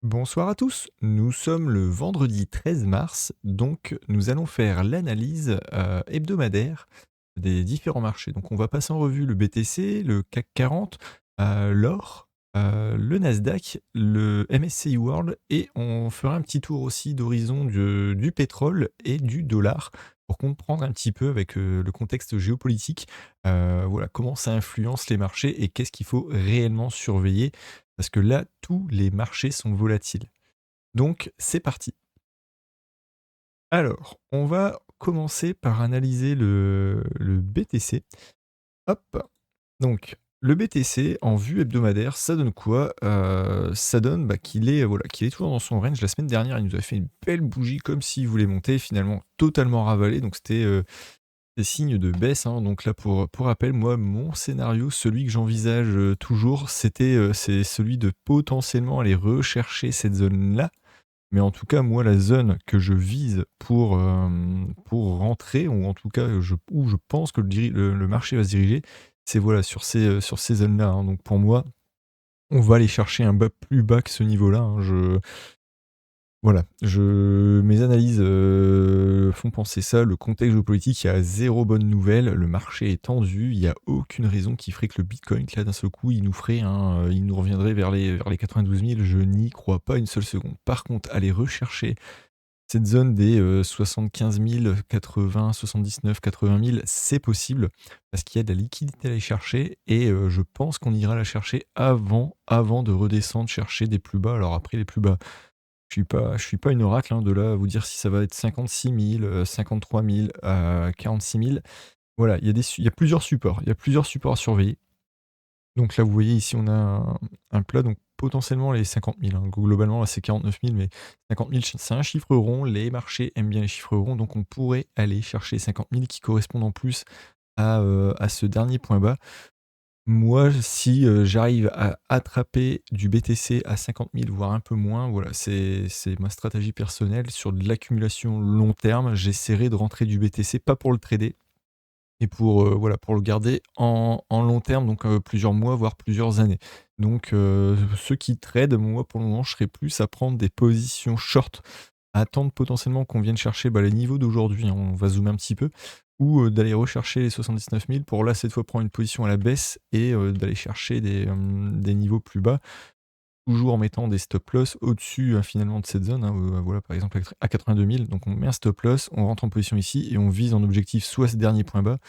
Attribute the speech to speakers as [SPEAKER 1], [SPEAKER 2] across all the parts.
[SPEAKER 1] Bonsoir à tous, nous sommes le vendredi 13 mars, donc nous allons faire l'analyse hebdomadaire des différents marchés. Donc on va passer en revue le BTC, le CAC 40, l'or, le Nasdaq, le MSCI World et on fera un petit tour aussi d'horizon du pétrole et du dollar pour comprendre un petit peu avec le contexte géopolitique, voilà, comment ça influence les marchés et qu'est-ce qu'il faut réellement surveiller parce que là, tous les marchés sont volatiles. Donc, c'est parti. Alors, on va commencer par analyser le BTC. Hop. Donc, le BTC en vue hebdomadaire, ça donne quoi? Ça donne qu'il est, voilà, qu'il est toujours dans son range. La semaine dernière, il nous a fait une belle bougie comme s'il voulait monter, finalement totalement ravalé. Donc, c'était des signes de baisse, hein. Donc là, pour rappel, moi, mon scénario, celui que j'envisage toujours, c'est celui de potentiellement aller rechercher cette zone-là. Mais en tout cas, moi, la zone que je vise pour rentrer, ou en tout cas, où je pense que le marché va se diriger, c'est voilà, sur ces zones-là, hein. Donc pour moi, on va aller chercher un bas plus bas que ce niveau-là, hein. Voilà, mes analyses font penser ça. Le contexte géopolitique, il y a zéro bonne nouvelle. Le marché est tendu. Il y a aucune raison qui ferait que le bitcoin, là, d'un seul coup, il nous ferait il nous reviendrait vers les 92 000. Je n'y crois pas une seule seconde. Par contre, aller rechercher cette zone des 75 000, 80, 79, 80 000, c'est possible parce qu'il y a de la liquidité à aller chercher et je pense qu'on ira la chercher avant de redescendre chercher des plus bas. Alors après les plus bas, je suis pas une oracle, hein, de là à vous dire si ça va être 56 000, 53 000, 46 000. Voilà, il y a plusieurs supports. Il y a plusieurs supports à surveiller. Donc là, vous voyez ici, on a un plat, donc potentiellement les 50 000, hein. Globalement, là, c'est 49 000, mais 50 000, c'est un chiffre rond. Les marchés aiment bien les chiffres ronds, donc on pourrait aller chercher 50 000 qui correspondent en plus à ce dernier point bas. Moi, si j'arrive à attraper du BTC à 50 000, voire un peu moins, voilà, c'est ma stratégie personnelle. Sur de l'accumulation long terme, j'essaierai de rentrer du BTC, pas pour le trader, et pour, voilà, pour le garder en long terme, donc plusieurs mois, voire plusieurs années. Donc ceux qui tradent, moi, pour le moment, je serais plus à prendre des positions short, à attendre potentiellement qu'on vienne chercher, les niveaux d'aujourd'hui, hein, on va zoomer un petit peu, ou d'aller rechercher les 79 000 pour là, cette fois, prendre une position à la baisse et d'aller chercher des niveaux plus bas. Toujours en mettant des stop loss au-dessus, finalement de cette zone, hein, voilà, par exemple à 82 000. Donc on met un stop loss, on rentre en position ici et on vise en objectif soit ce dernier point bas,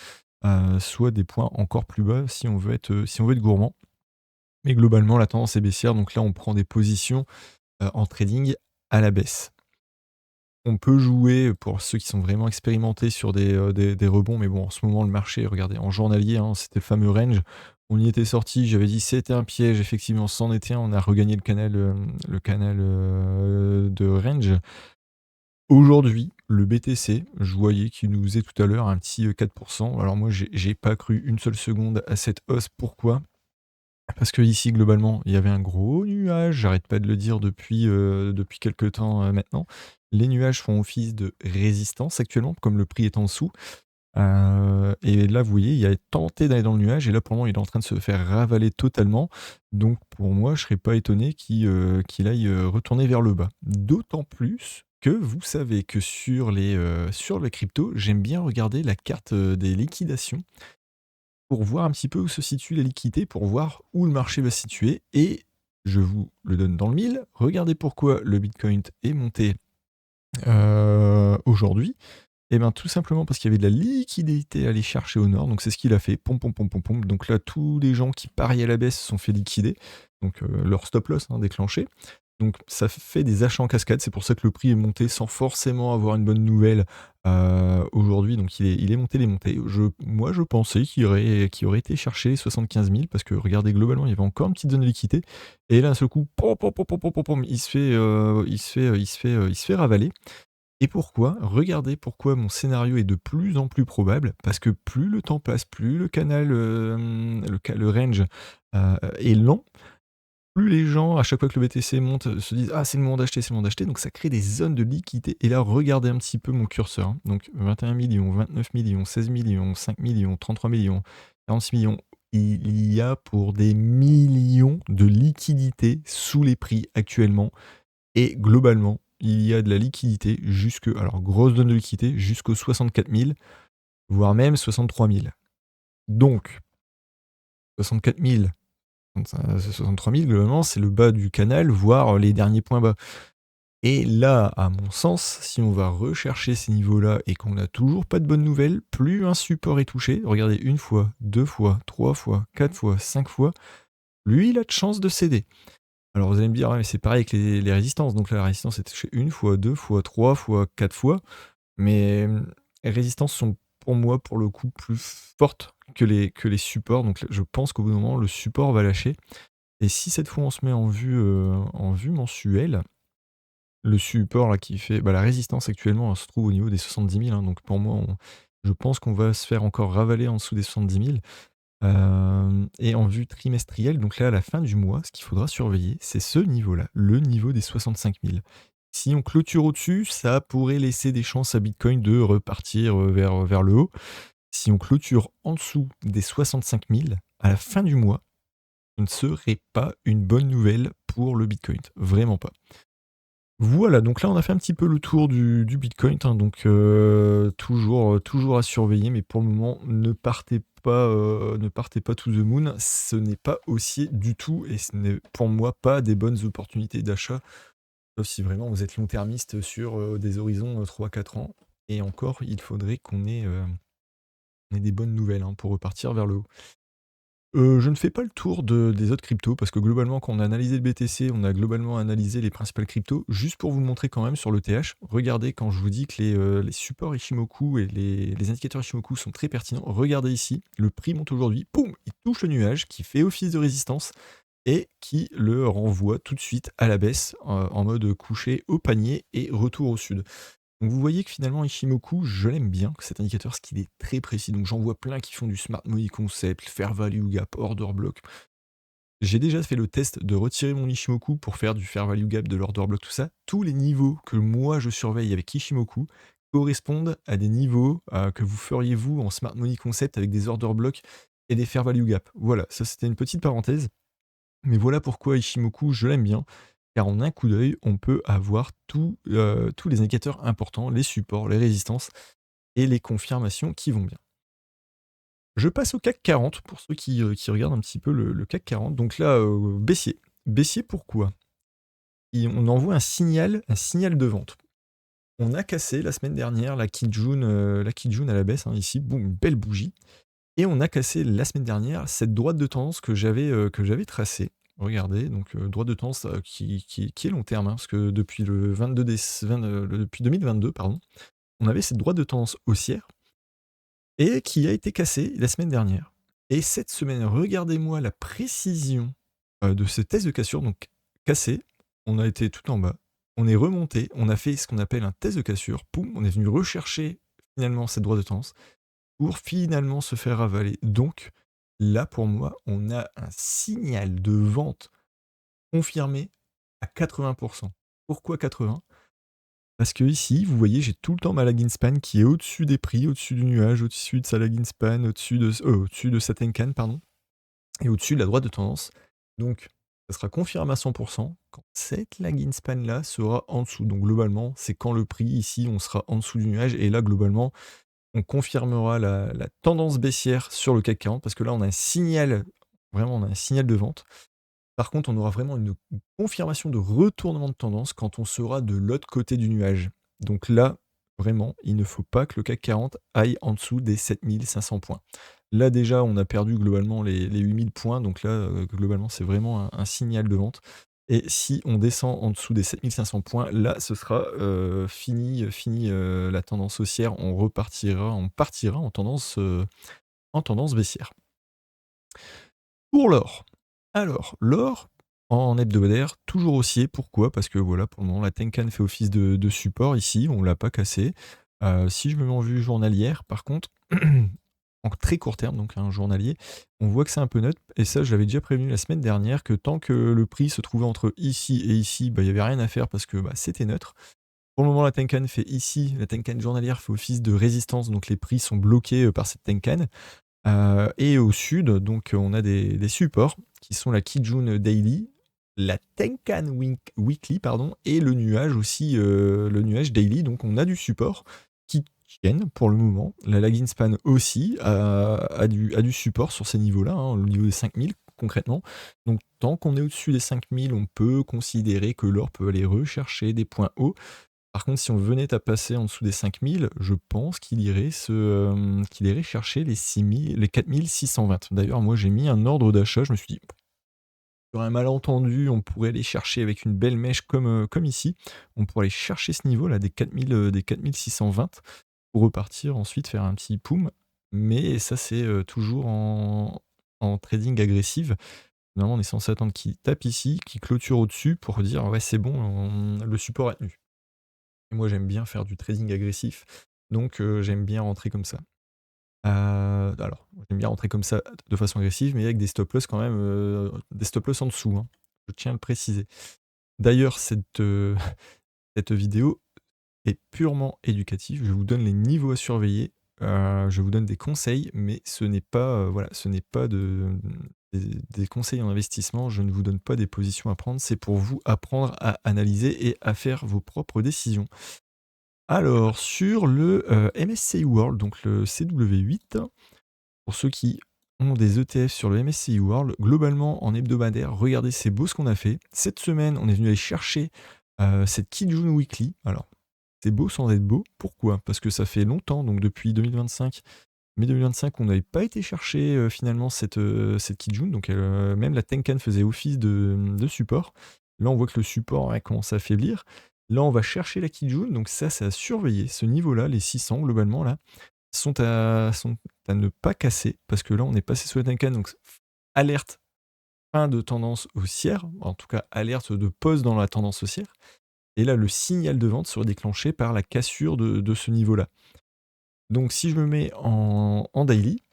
[SPEAKER 1] soit des points encore plus bas si on veut être gourmand. Mais globalement, la tendance est baissière, donc là, on prend des positions, en trading à la baisse. On peut jouer, pour ceux qui sont vraiment expérimentés sur des rebonds, mais bon, en ce moment, le marché, regardez, en journalier, hein, c'était le fameux range. On y était sorti, j'avais dit: «C'était un piège», effectivement, c'en était un. On a regagné le canal de range. Aujourd'hui, le BTC, je voyais qu'il nous faisait tout à l'heure un petit, 4. Alors moi, j'ai pas cru une seule seconde à cette hausse. Pourquoi? Parce que ici, globalement, il y avait un gros nuage, j'arrête pas de le dire depuis quelque temps, maintenant. Les nuages font office de résistance actuellement, comme le prix est en dessous, et là, vous voyez, il a tenté d'aller dans le nuage et là, pour le moment, il est en train de se faire ravaler totalement. Donc pour moi, je serais pas étonné qu'il aille, retourner vers le bas. D'autant plus que vous savez que sur les cryptos, j'aime bien regarder la carte, des liquidations pour voir un petit peu où se situe la liquidité, pour voir où le marché va se situer et je vous le donne dans le mille. Regardez pourquoi le bitcoin est monté, aujourd'hui. Et ben, tout simplement parce qu'il y avait de la liquidité à aller chercher au nord, donc c'est ce qu'il a fait, pom, pom, pom, pom, pom. Donc là, tous les gens qui pariaient à la baisse se sont fait liquider, donc leur stop loss, hein, déclenché. Donc ça fait des achats en cascade, c'est pour ça que le prix est monté sans forcément avoir une bonne nouvelle, aujourd'hui. Donc il est monté, il est monté. Moi, je pensais qu'il aurait été chercher les 75 000 parce que regardez, globalement, il y avait encore une petite zone de liquidité et là, d'un seul coup, pom, pom, pom, pom, pom, pom, pom, il se fait ravaler. Et pourquoi? Regardez pourquoi mon scénario est de plus en plus probable, parce que plus le temps passe, plus le canal, le range, est lent, plus les gens, à chaque fois que le BTC monte, se disent: «Ah, c'est le moment d'acheter, c'est le moment d'acheter», donc ça crée des zones de liquidité et là, regardez un petit peu mon curseur, hein, donc 21 000 000, 29 000 000, 16 000 000, 5 000 000, 33 000 000, 46 000 000. Il y a pour des millions de liquidités sous les prix actuellement. Et globalement, il y a de la liquidité jusque, alors grosse zone de liquidité, jusqu'aux 64 000, voire même 63 000. Donc, 64 000, 63 000, globalement, c'est le bas du canal, voire les derniers points bas. Et là, à mon sens, si on va rechercher ces niveaux-là et qu'on n'a toujours pas de bonnes nouvelles, plus un support est touché, regardez, une fois, deux fois, trois fois, quatre fois, cinq fois, lui, il a de chances de céder. Alors vous allez me dire, ouais, mais c'est pareil avec les résistances. Donc là, la résistance est touchée une fois, deux fois, trois fois, quatre fois. Mais les résistances sont pour moi, pour le coup, plus fortes que les supports. Donc je pense qu'au bout d'un moment, le support va lâcher. Et si cette fois on se met en vue mensuelle, le support là qui fait, bah, la résistance actuellement, elle se trouve au niveau des 70 000, hein. Donc pour moi, je pense qu'on va se faire encore ravaler en dessous des 70 000. Et en vue trimestrielle, donc là, à la fin du mois, ce qu'il faudra surveiller, c'est ce niveau-là, le niveau des 65 000. Si on clôture au-dessus, ça pourrait laisser des chances à Bitcoin de repartir vers le haut. Si on clôture en dessous des 65 000, à la fin du mois, ce ne serait pas une bonne nouvelle pour le Bitcoin. Vraiment pas. Voilà, donc là on a fait un petit peu le tour du Bitcoin, hein, donc toujours à surveiller, mais pour le moment ne partez pas to the moon, ce n'est pas haussier du tout et ce n'est pour moi pas des bonnes opportunités d'achat, sauf si vraiment vous êtes long-termiste sur des horizons 3-4 ans, et encore il faudrait qu'on ait des bonnes nouvelles, hein, pour repartir vers le haut. Je ne fais pas le tour des autres cryptos parce que globalement, quand on a analysé le BTC, on a globalement analysé les principales cryptos. Juste pour vous montrer quand même sur le TH, regardez quand je vous dis que les supports Ichimoku et les indicateurs Ichimoku sont très pertinents. Regardez ici, le prix monte aujourd'hui, poum, il touche le nuage qui fait office de résistance et qui le renvoie tout de suite à la baisse en mode couché au panier et retour au sud. Donc vous voyez que finalement Ichimoku, je l'aime bien, cet indicateur, parce qu'il est très précis. Donc j'en vois plein qui font du Smart Money Concept, Fair Value Gap, Order Block. J'ai déjà fait le test de retirer mon Ichimoku pour faire du Fair Value Gap, de l'Order Block, tout ça. Tous les niveaux que moi je surveille avec Ichimoku correspondent à des niveaux que vous feriez vous en Smart Money Concept avec des Order Block et des Fair Value Gap. Voilà, ça c'était une petite parenthèse. Mais voilà pourquoi Ichimoku, je l'aime bien, car en un coup d'œil, on peut avoir tous les indicateurs importants, les supports, les résistances et les confirmations qui vont bien. Je passe au CAC 40 pour ceux qui regardent un petit peu le CAC 40. Donc là, baissier. Baissier pourquoi? On envoie un signal de vente. On a cassé la semaine dernière la Kijun à la baisse, hein, ici, boum, une belle bougie. Et on a cassé la semaine dernière cette droite de tendance que j'avais tracée. Regardez, donc droite de tendance qui est long terme, hein, parce que depuis depuis 2022, pardon, on avait cette droite de tendance haussière et qui a été cassée la semaine dernière. Et cette semaine, regardez-moi la précision de ce test de cassure. Donc cassé, on a été tout en bas, on est remonté, on a fait ce qu'on appelle un test de cassure, poum, on est venu rechercher finalement cette droite de tendance pour finalement se faire avaler. Donc là, pour moi, on a un signal de vente confirmé à 80%. Pourquoi 80? Parce que ici, vous voyez, j'ai tout le temps ma lag in span qui est au-dessus des prix, au-dessus du nuage, au-dessus de sa lag in span, au-dessus de sa Tenkan, pardon, et au-dessus de la droite de tendance. Donc, ça sera confirmé à 100% quand cette lag in span là sera en dessous. Donc globalement, c'est quand le prix ici, on sera en dessous du nuage, et là, globalement, on confirmera la tendance baissière sur le CAC 40 parce que là, on a un signal, vraiment, on a un signal de vente. Par contre, on aura vraiment une confirmation de retournement de tendance quand on sera de l'autre côté du nuage. Donc là, vraiment, il ne faut pas que le CAC 40 aille en dessous des 7500 points. Là, déjà, on a perdu globalement les 8000 points. Donc là, globalement, c'est vraiment un signal de vente. Et si on descend en dessous des 7500 points, là, ce sera fini la tendance haussière. On partira en tendance baissière. Pour l'or. Alors, l'or, en hebdomadaire, toujours haussier. Pourquoi? Parce que voilà, pour le moment, la Tenkan fait office de support ici, on ne l'a pas cassé. Si je me mets en vue journalière, par contre, en très court terme, donc un journalier, on voit que c'est un peu neutre. Et ça, je l'avais déjà prévenu la semaine dernière, que tant que le prix se trouvait entre ici et ici, bah, il n'y avait rien à faire parce que c'était neutre. Pour le moment, la Tenkan fait ici, la Tenkan journalière fait office de résistance, donc les prix sont bloqués par cette Tenkan. Et au sud, donc on a des supports qui sont la Kijun Daily, la Tenkan Weekly, pardon, et le nuage aussi, le nuage daily. Donc on a du support qui tiennent pour le moment. La Lagging Span aussi a du support sur ces niveaux-là, hein, au niveau des 5000 concrètement. Donc tant qu'on est au-dessus des 5000, on peut considérer que l'or peut aller rechercher des points hauts. Par contre, si on venait à passer en dessous des 5000, je pense qu'il irait chercher les 6000, les 4620. D'ailleurs, moi j'ai mis un ordre d'achat, je me suis dit, sur un malentendu, on pourrait aller chercher avec une belle mèche comme ici, on pourrait aller chercher ce niveau là des 4000, des 4620 pour repartir ensuite faire un petit poum. Mais ça c'est toujours en trading agressif. Normalement, on est censé attendre qu'il tape ici, qu'il clôture au-dessus pour dire ouais c'est bon, le support est tenu. Et moi j'aime bien faire du trading agressif, donc j'aime bien rentrer comme ça. Alors, j'aime bien rentrer comme ça de façon agressive, mais avec des stop loss quand même, des stop loss en dessous, hein. Je tiens à le préciser. D'ailleurs, cette vidéo est purement éducative. Je vous donne les niveaux à surveiller, je vous donne des conseils, mais ce n'est pas, voilà, ce n'est pas des conseils en investissement. Je ne vous donne pas des positions à prendre. C'est pour vous apprendre à analyser et à faire vos propres décisions. Alors, sur le MSCI World, donc le CW8, pour ceux qui ont des ETF sur le MSCI World, globalement en hebdomadaire, regardez, c'est beau ce qu'on a fait. Cette semaine, on est venu aller chercher cette Kijun Weekly. Alors, c'est beau sans être beau. Pourquoi? Parce que ça fait longtemps, donc depuis 2025, mai 2025, on n'avait pas été chercher finalement cette Kijun. Donc, même la Tenkan faisait office de support. Là, on voit que le support commence à affaiblir. Là, on va chercher la Kijun. Donc, ça, c'est à surveiller. Ce niveau-là, les 600 globalement, là, sont à ne pas casser, parce que là, on est passé sous la Tenkan, donc alerte, fin de tendance haussière, en tout cas alerte de pause dans la tendance haussière. Et là, le signal de vente sera déclenché par la cassure de ce niveau-là. Donc si je me mets en daily,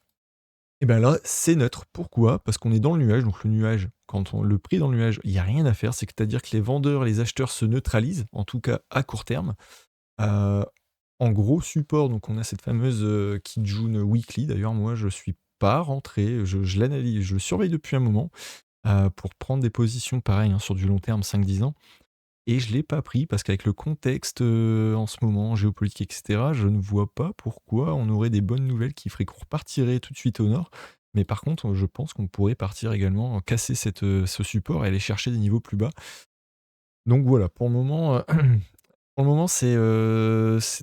[SPEAKER 1] et ben là, c'est neutre. Pourquoi? Parce qu'on est dans le nuage. Donc le nuage, quand on le prix dans le nuage, il n'y a rien à faire. C'est-à-dire que les vendeurs et les acheteurs se neutralisent, en tout cas à court terme. Euh, En gros support, donc on a cette fameuse Kijun Weekly. D'ailleurs, moi, je suis pas rentré. Je l'analyse, je le surveille depuis un moment pour prendre des positions pareilles, hein, sur du long terme, 5-10 ans. Et je l'ai pas pris parce qu'avec le contexte en ce moment, géopolitique, etc., je ne vois pas pourquoi on aurait des bonnes nouvelles qui feraient qu'on repartirait tout de suite au nord. Mais par contre, je pense qu'on pourrait partir également, casser ce support et aller chercher des niveaux plus bas. Donc voilà, pour le moment, pour le moment, c'est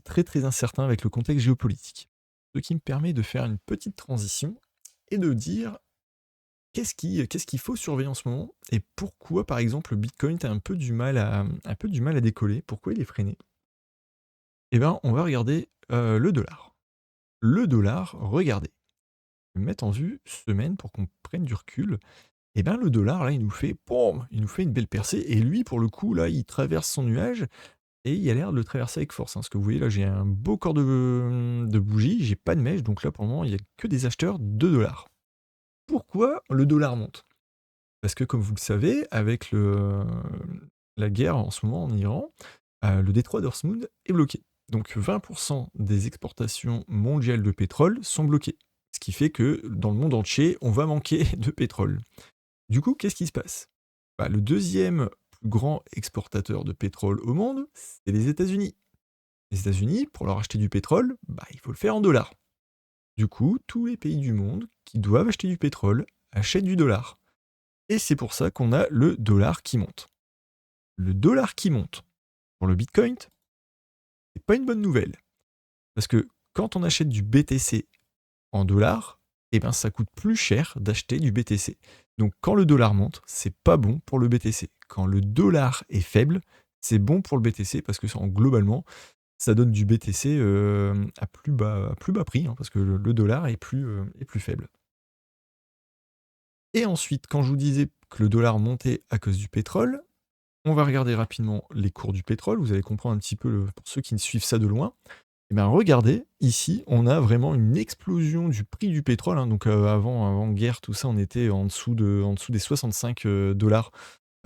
[SPEAKER 1] très, très incertain avec le contexte géopolitique. Ce qui me permet de faire une petite transition et de dire qu'est-ce qu'il faut surveiller en ce moment et pourquoi, par exemple, le Bitcoin a un peu du mal à décoller, pourquoi il est freiné? Eh ben, on va regarder, le dollar. Le dollar, regardez, je vais me mettre en vue semaine pour qu'on prenne du recul. Eh ben, le dollar, là, il nous fait une belle percée et lui, pour le coup, là, il traverse son nuage. Et il a l'air de le traverser avec force, hein. Ce que vous voyez là, j'ai un beau corps de bougie, j'ai pas de mèche, donc là pour le moment, il n'y a que des acheteurs de dollars. Pourquoi le dollar monte? Parce que comme vous le savez, avec la guerre en ce moment en Iran, le détroit d'Horsmund est bloqué. Donc 20% des exportations mondiales de pétrole sont bloquées. Ce qui fait que dans le monde entier, on va manquer de pétrole. Du coup, qu'est-ce qui se passe? Bah, le deuxième plus grand exportateur de pétrole au monde, c'est les États-Unis. Les États-Unis, pour leur acheter du pétrole, bah, il faut le faire en dollars. Du coup, tous les pays du monde qui doivent acheter du pétrole achètent du dollar. Et c'est pour ça qu'on a le dollar qui monte. Le dollar qui monte pour le Bitcoin, c'est pas une bonne nouvelle. Parce que quand on achète du BTC en dollars, eh ben ça coûte plus cher d'acheter du BTC. Donc quand le dollar monte, c'est pas bon pour le BTC. Quand le dollar est faible, c'est bon pour le BTC parce que globalement, ça donne du BTC à plus bas prix, hein, parce que le dollar est plus faible. Et ensuite, quand je vous disais que le dollar montait à cause du pétrole, on va regarder rapidement les cours du pétrole. Vous allez comprendre un petit peu, pour ceux qui ne suivent ça de loin. Et bien regardez, ici, on a vraiment une explosion du prix du pétrole, hein. Donc avant guerre, tout ça, on était en dessous des 65 dollars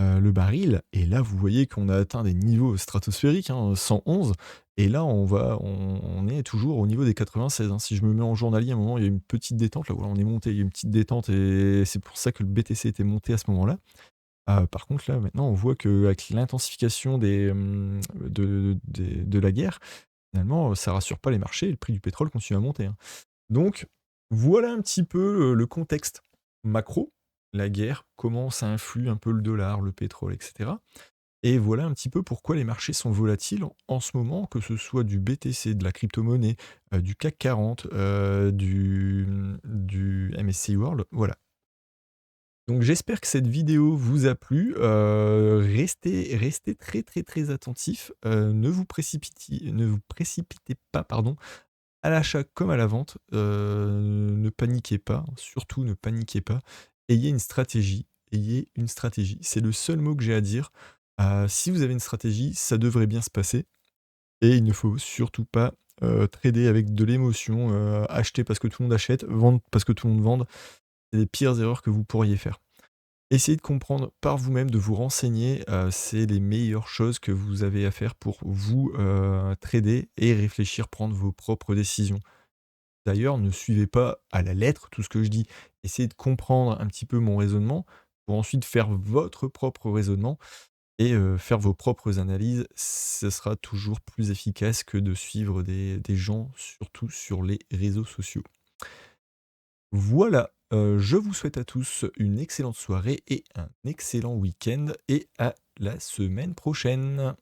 [SPEAKER 1] le baril. Et là, vous voyez qu'on a atteint des niveaux stratosphériques, hein, 111. Et là, on est toujours au niveau des 96, hein. Si je me mets en journalier, à un moment, il y a une petite détente. Là, voilà, on est monté, il y a une petite détente. Et c'est pour ça que le BTC était monté à ce moment-là. Par contre là, maintenant, on voit qu'avec l'intensification de la guerre, finalement, ça rassure pas les marchés et le prix du pétrole continue à monter, hein. Donc voilà un petit peu, le contexte macro, la guerre, comment ça influe un peu le dollar, le pétrole et cetera. Et voilà un petit peu pourquoi les marchés sont volatiles en ce moment, que ce soit du BTC, de la crypto-monnaie, du CAC 40, du MSCI World, voilà. Donc j'espère que cette vidéo vous a plu, restez très, très, très attentifs, ne vous précipitez pas, pardon, à l'achat comme à la vente, ne paniquez pas, surtout ne paniquez pas. Ayez une stratégie. C'est le seul mot que j'ai à dire. Si vous avez une stratégie, ça devrait bien se passer et il ne faut surtout pas, trader avec de l'émotion, acheter parce que tout le monde achète, vendre parce que tout le monde vende. C'est les pires erreurs que vous pourriez faire. Essayez de comprendre par vous-même, de vous renseigner, c'est les meilleures choses que vous avez à faire pour vous, trader et réfléchir, prendre vos propres décisions. D'ailleurs, ne suivez pas à la lettre tout ce que je dis. Essayez de comprendre un petit peu mon raisonnement pour ensuite faire votre propre raisonnement et faire vos propres analyses. Ce sera toujours plus efficace que de suivre des gens, surtout sur les réseaux sociaux. Voilà, je vous souhaite à tous une excellente soirée et un excellent week-end et à la semaine prochaine.